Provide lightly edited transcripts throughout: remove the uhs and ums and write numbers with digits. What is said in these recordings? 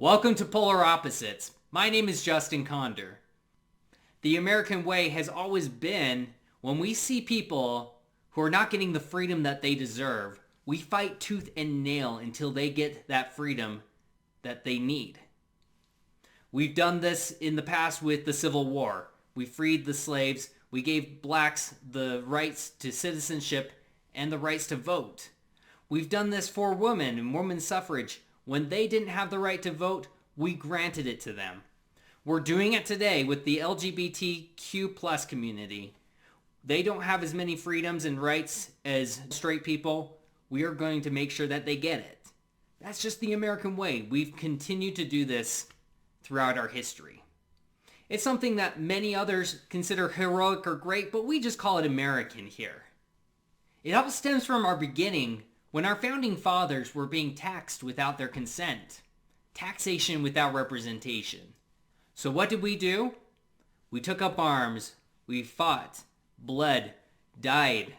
Welcome to Polar Opposites. My name is Justin Conder. The American way has always been when we see people who are not getting the freedom that they deserve, we fight tooth and nail until they get that freedom that they need. We've done this in the past with the Civil War. We freed the slaves. We gave blacks the rights to citizenship and the rights to vote. We've done this for women and women's suffrage. When they didn't have the right to vote, we granted it to them. We're doing it today with the LGBTQ plus community. They don't have as many freedoms and rights as straight people. We are going to make sure that they get it. That's just the American way. We've continued to do this throughout our history. It's something that many others consider heroic or great, but we just call it American here. It all stems from our beginning when our founding fathers were being taxed without their consent. Taxation without representation. So what did we do? We took up arms. We fought, bled, died,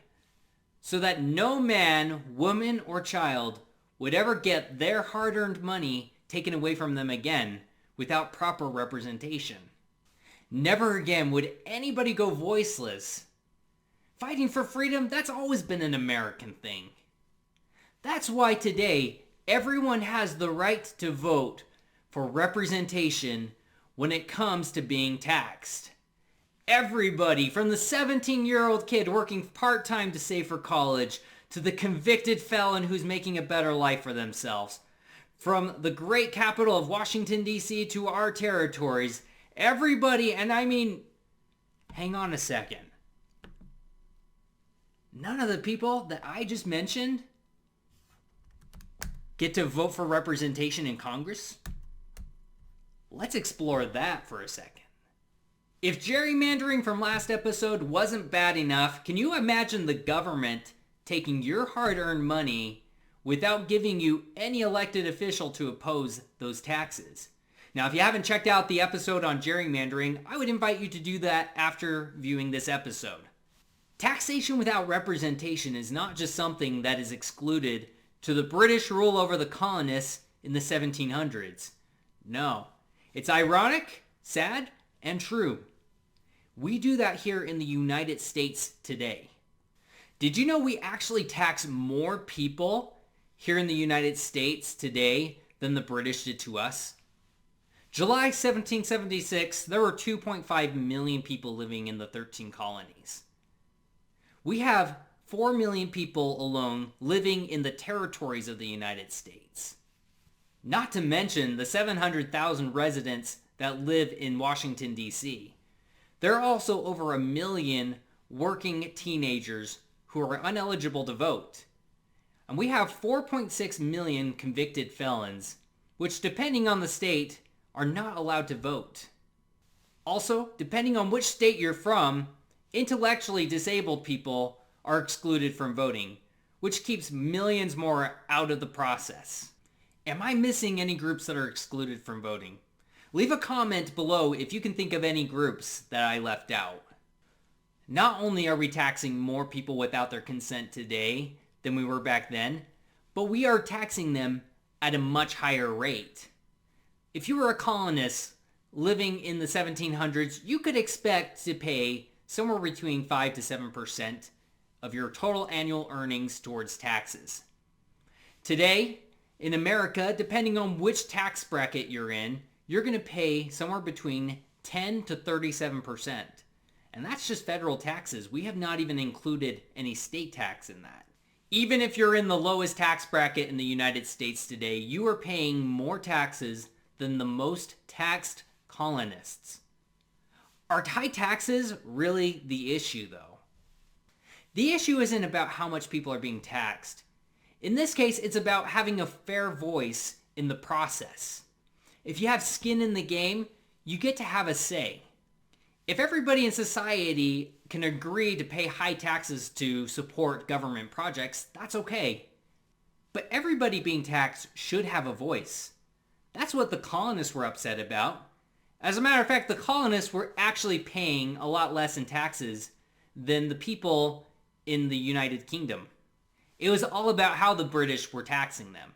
so that no man, woman, or child would ever get their hard-earned money taken away from them again without proper representation. Never again would anybody go voiceless. Fighting for freedom, that's always been an American thing. That's why today, everyone has the right to vote for representation when it comes to being taxed. Everybody, from the 17-year-old kid working part-time to save for college, to the convicted felon who's making a better life for themselves. From the great capital of Washington, D.C. to our territories, everybody, and I mean, hang on a second. None of the people that I just mentioned get to vote for representation in Congress? Let's explore that for a second. If gerrymandering from last episode wasn't bad enough, can you imagine the government taking your hard-earned money without giving you any elected official to oppose those taxes? Now, if you haven't checked out the episode on gerrymandering, I would invite you to do that after viewing this episode. Taxation without representation is not just something that is excluded to the British rule over the colonists in the 1700s. No, it's ironic, sad, and true. We do that here in the United States today. Did you know we actually tax more people here in the United States today than the British did to us? July 1776, there were 2.5 million people living in the 13 colonies. We have 4 million people alone living in the territories of the United States. Not to mention the 700,000 residents that live in Washington, D.C. There are also over 1 million working teenagers who are ineligible to vote. And we have 4.6 million convicted felons, which depending on the state, are not allowed to vote. Also, depending on which state you're from, intellectually disabled people are excluded from voting, which keeps millions more out of the process. Am I missing any groups that are excluded from voting? Leave a comment below if you can think of any groups that I left out. Not only are we taxing more people without their consent today than we were back then, but we are taxing them at a much higher rate. If you were a colonist living in the 1700s, you could expect to pay somewhere between 5 to 7% of your total annual earnings towards taxes. Today, in America, depending on which tax bracket you're in, you're going to pay somewhere between 10 to 37%. And that's just federal taxes. We have not even included any state tax in that. Even if you're in the lowest tax bracket in the United States today, you are paying more taxes than the most taxed colonists. Are high taxes really the issue, though? The issue isn't about how much people are being taxed. In this case, it's about having a fair voice in the process. If you have skin in the game, you get to have a say. If everybody in society can agree to pay high taxes to support government projects, that's okay. But everybody being taxed should have a voice. That's what the colonists were upset about. As a matter of fact, the colonists were actually paying a lot less in taxes than the people in the United Kingdom. It was all about how the British were taxing them.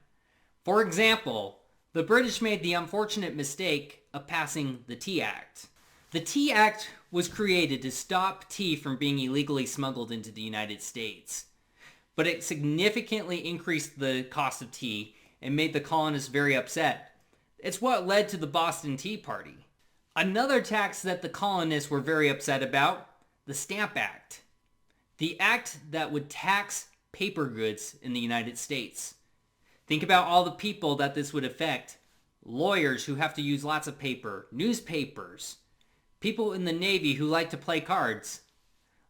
For example, The British made the unfortunate mistake of passing the Tea Act. The Tea Act was created to stop tea from being illegally smuggled into the United States. But it significantly increased the cost of tea and made the colonists very upset. It's what led to the Boston Tea Party. Another tax that the colonists were very upset about, the Stamp Act. The act that would tax paper goods in the United States. Think about all the people that this would affect. Lawyers who have to use lots of paper, newspapers, people in the Navy who like to play cards.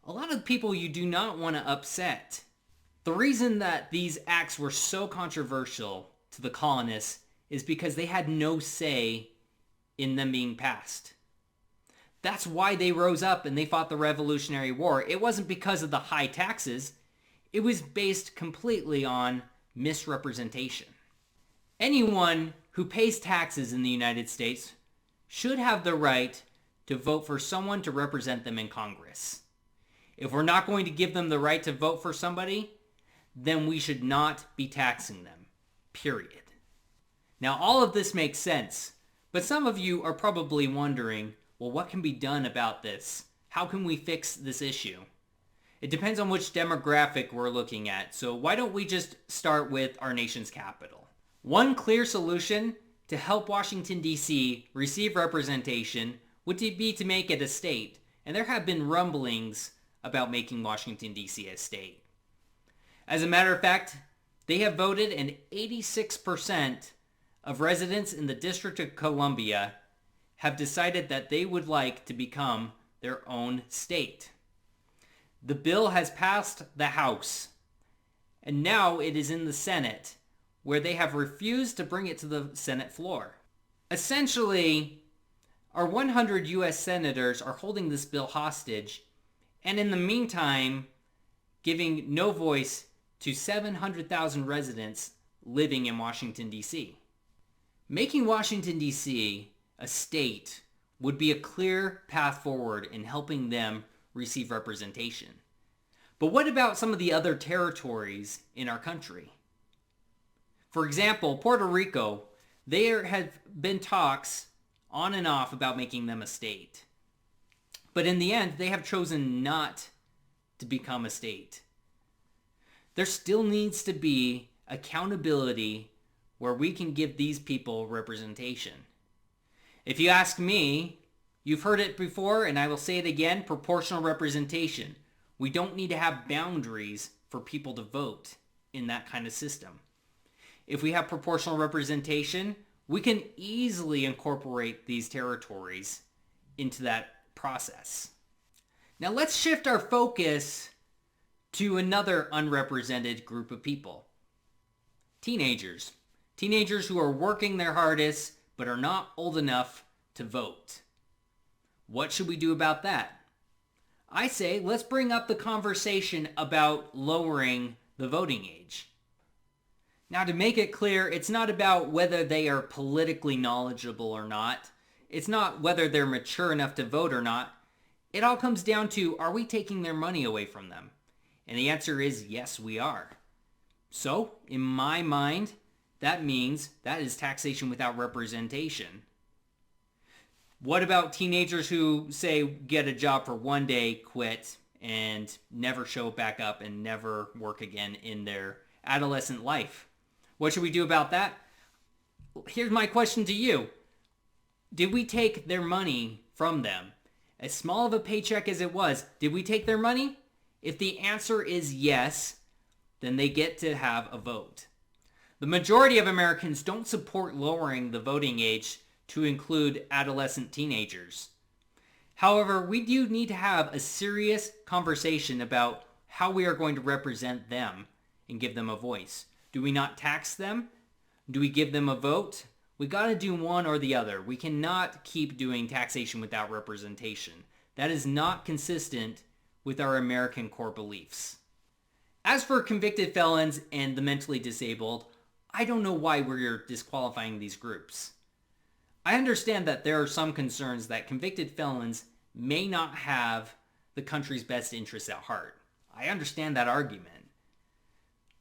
A lot of people you do not want to upset. The reason that these acts were so controversial to the colonists is because they had no say in them being passed. That's why they rose up and they fought the Revolutionary War. It wasn't because of the high taxes. It was based completely on misrepresentation. Anyone who pays taxes in the United States should have the right to vote for someone to represent them in Congress. If we're not going to give them the right to vote for somebody, then we should not be taxing them. Period. Now, all of this makes sense, but some of you are probably wondering, well, what can be done about this? How can we fix this issue? It depends on which demographic we're looking at, so why don't we just start with our nation's capital? One clear solution to help Washington, D.C. receive representation would be to make it a state, and there have been rumblings about making Washington, D.C. a state. As a matter of fact, they have voted, and 86% of residents in the District of Columbia have decided that they would like to become their own state. The bill has passed the House, and now it is in the Senate, where they have refused to bring it to the Senate floor. Essentially, our 100 U.S. senators are holding this bill hostage, and in the meantime, giving no voice to 700,000 residents living in Washington, D.C. Making Washington, D.C. a state would be a clear path forward in helping them receive representation. But what about some of the other territories in our country? For example, Puerto Rico, there have been talks on and off about making them a state. But in the end, they have chosen not to become a state. There still needs to be accountability where we can give these people representation. If you ask me, you've heard it before and I will say it again, proportional representation. We don't need to have boundaries for people to vote in that kind of system. If we have proportional representation, we can easily incorporate these territories into that process. Now let's shift our focus to another unrepresented group of people. Teenagers. Teenagers who are working their hardest but are not old enough to vote. What should we do about that? I say let's bring up the conversation about lowering the voting age. Now, to make it clear, it's not about whether they are politically knowledgeable or not. It's not whether they're mature enough to vote or not. It all comes down to, are we taking their money away from them? And the answer is yes, we are. So, in my mind, that means that is taxation without representation. What about teenagers who, say, get a job for one day, quit, and never show back up and never work again in their adolescent life? What should we do about that? Here's my question to you. Did we take their money from them? As small of a paycheck as it was, did we take their money? If the answer is yes, then they get to have a vote. The majority of Americans don't support lowering the voting age to include adolescent teenagers. However, we do need to have a serious conversation about how we are going to represent them and give them a voice. Do we not tax them? Do we give them a vote? We got to do one or the other. We cannot keep doing taxation without representation. That is not consistent with our American core beliefs. As for convicted felons and the mentally disabled, I don't know why we're disqualifying these groups. I understand that there are some concerns that convicted felons may not have the country's best interests at heart. I understand that argument.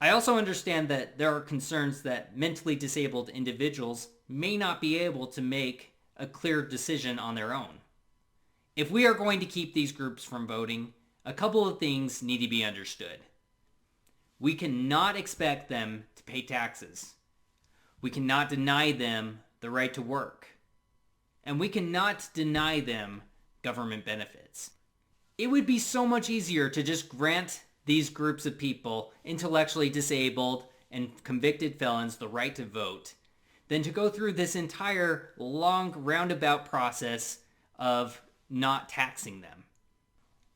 I also understand that there are concerns that mentally disabled individuals may not be able to make a clear decision on their own. If we are going to keep these groups from voting, a couple of things need to be understood. We cannot expect them to pay taxes. We cannot deny them the right to work. And we cannot deny them government benefits. It would be so much easier to just grant these groups of people, intellectually disabled and convicted felons, the right to vote, than to go through this entire long roundabout process of not taxing them.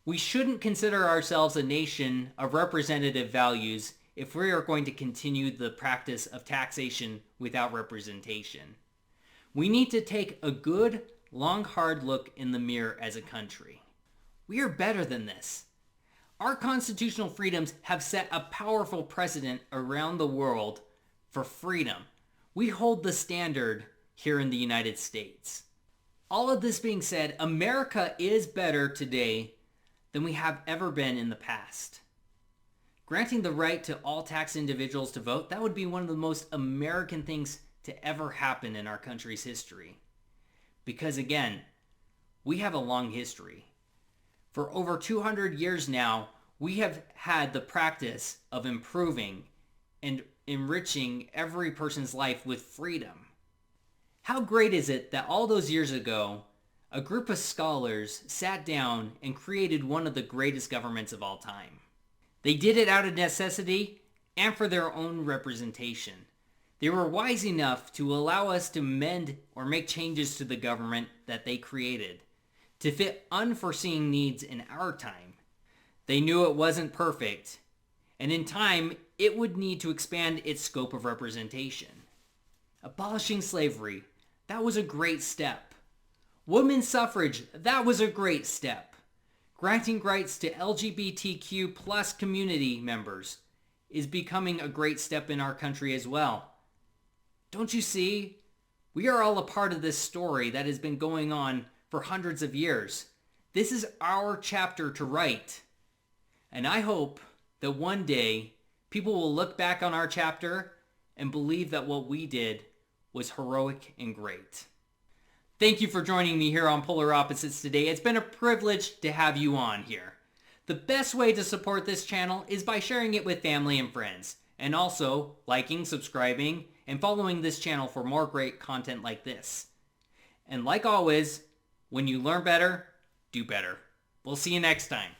We shouldn't consider ourselves a nation of representative values if we are going to continue the practice of taxation without representation. We need to take a good, long, hard look in the mirror as a country. We are better than this. Our constitutional freedoms have set a powerful precedent around the world for freedom. We hold the standard here in the United States. All of this being said, America is better today than we have ever been in the past. Granting the right to all taxed individuals to vote, that would be one of the most American things to ever happen in our country's history. Because again, we have a long history. For over 200 years now, we have had the practice of improving and enriching every person's life with freedom. How great is it that all those years ago, a group of scholars sat down and created one of the greatest governments of all time. They did it out of necessity and for their own representation. They were wise enough to allow us to mend or make changes to the government that they created to fit unforeseen needs in our time. They knew it wasn't perfect, and in time, it would need to expand its scope of representation. Abolishing slavery, that was a great step. Women's suffrage, that was a great step. Granting rights to LGBTQ plus community members is becoming a great step in our country as well. Don't you see? We are all a part of this story that has been going on for hundreds of years. This is our chapter to write. And I hope that one day people will look back on our chapter and believe that what we did was heroic and great. Thank you for joining me here on Polar Opposites today. It's been a privilege to have you on here. The best way to support this channel is by sharing it with family and friends, and also liking, subscribing, and following this channel for more great content like this. And like always, when you learn better, do better. We'll see you next time.